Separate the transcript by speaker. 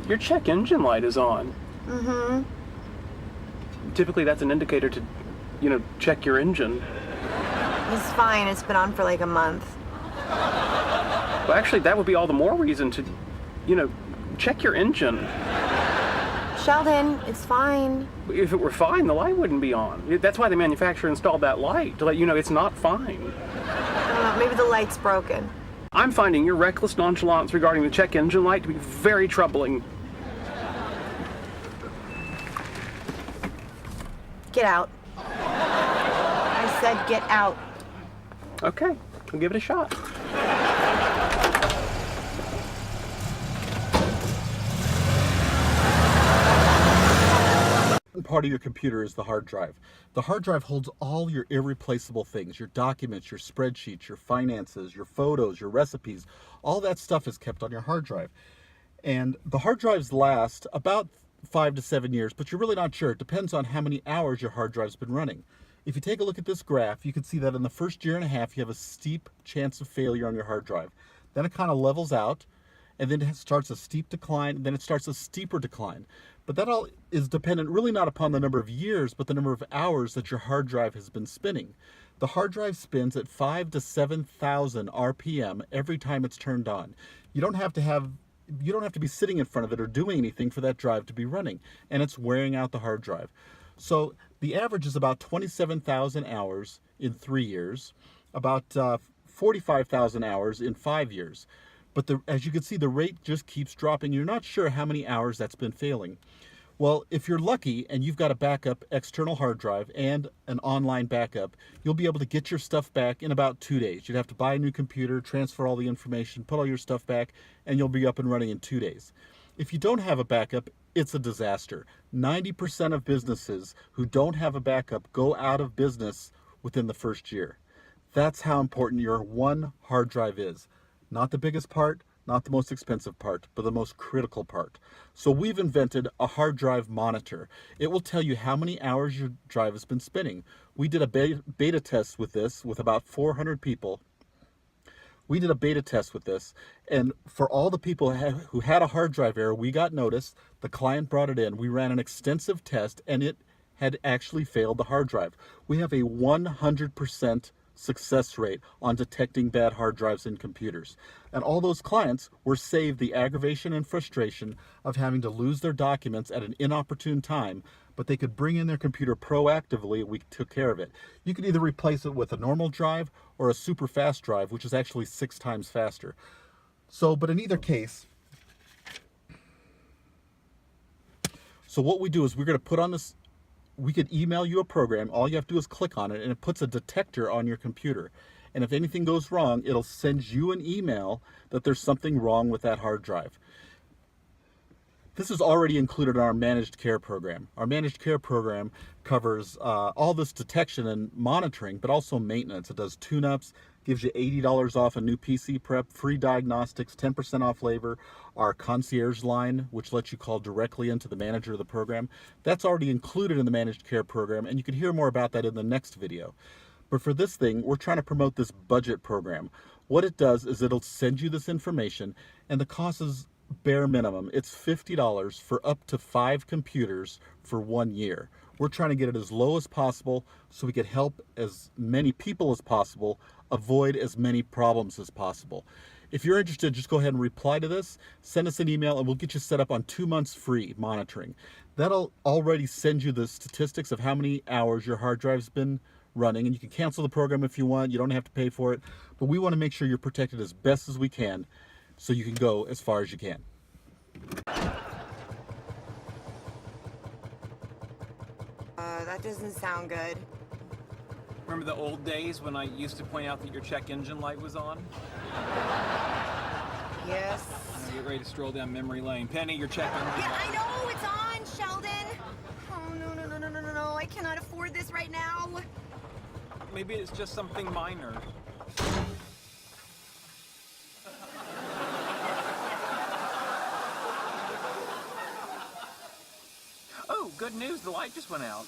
Speaker 1: Your check engine light is on.
Speaker 2: Mm-hmm.
Speaker 1: Typically that's an indicator to, check your engine.
Speaker 2: It's fine. It's been on for like a month.
Speaker 1: Well, actually, that would be all the more reason to, check your engine.
Speaker 2: Sheldon, it's fine.
Speaker 1: If it were fine, the light wouldn't be on. That's why the manufacturer installed that light, to let you know it's not fine.
Speaker 2: Maybe the light's broken.
Speaker 1: I'm finding your reckless nonchalance regarding the check engine light to be very troubling.
Speaker 2: Get out. I said get out.
Speaker 1: Okay, I'll give it a shot.
Speaker 3: Part of your computer is the hard drive. The hard drive holds all your irreplaceable things, your documents, your spreadsheets, your finances, your photos, your recipes. All that stuff is kept on your hard drive. And the hard drives last about 5 to 7 years, but you're really not sure. It depends on how many hours your hard drive's been running. If you take a look at this graph, you can see that in the first year and a half, you have a steep chance of failure on your hard drive. Then it kind of levels out, and then it starts a steep decline, and then it starts a steeper decline. But that all is dependent really not upon the number of years, but the number of hours that your hard drive has been spinning. The hard drive spins at 5,000 to 7,000 RPM every time it's turned on. You don't have to be sitting in front of it or doing anything for that drive to be running, and it's wearing out the hard drive. So the average is about 27,000 hours in 3 years, about 45,000 hours in 5 years. But as you can see, the rate just keeps dropping. You're not sure how many hours that's been failing. Well, if you're lucky and you've got a backup external hard drive and an online backup, you'll be able to get your stuff back in about 2 days. You'd have to buy a new computer, transfer all the information, put all your stuff back, and you'll be up and running in 2 days. If you don't have a backup, it's a disaster. 90% of businesses who don't have a backup go out of business within the first year. That's how important your one hard drive is. Not the biggest part, not the most expensive part, but the most critical part. So we've invented a hard drive monitor. It will tell you how many hours your drive has been spinning. We did a beta test with this with about 400 people. We did a beta test with this, and for all the people who had a hard drive error, we got notice, the client brought it in, we ran an extensive test, and it had actually failed the hard drive. We have a 100% success rate on detecting bad hard drives in computers. And all those clients were saved the aggravation and frustration of having to lose their documents at an inopportune time, but they could bring in their computer proactively. We took care of it. You could either replace it with a normal drive or a super fast drive, which is actually 6 times faster. But in either case, so what we do is we're going to put on this, we could email you a program. All you have to do is click on it, and it puts a detector on your computer. And if anything goes wrong, it'll send you an email that there's something wrong with that hard drive. This is already included in our managed care program. Our managed care program covers all this detection and monitoring, but also maintenance. It does tune-ups, gives you $80 off a new PC prep, free diagnostics, 10% off labor, our concierge line, which lets you call directly into the manager of the program. That's already included in the managed care program, and you can hear more about that in the next video. But for this thing, we're trying to promote this budget program. What it does is it'll send you this information, and the cost is bare minimum. It's $50 for up to 5 computers for 1 year. We're trying to get it as low as possible so we can help as many people as possible avoid as many problems as possible. If you're interested, just go ahead and reply to this, send us an email, and we'll get you set up on 2 months free monitoring. That'll already send you the statistics of how many hours your hard drive's been running, and you can cancel the program if you want. You don't have to pay for it, but we want to make sure you're protected as best as we can so you can go as far as you can.
Speaker 2: That doesn't sound good.
Speaker 1: Remember the old days when I used to point out that your check engine light was on?
Speaker 2: Yes.
Speaker 1: Now get ready to stroll down memory lane. Penny, your check engine
Speaker 2: Yeah,
Speaker 1: light.
Speaker 2: I know, it's on, Sheldon. Oh, no, I cannot afford this right now.
Speaker 1: Maybe it's just something minor. Oh, good news, the light just went out.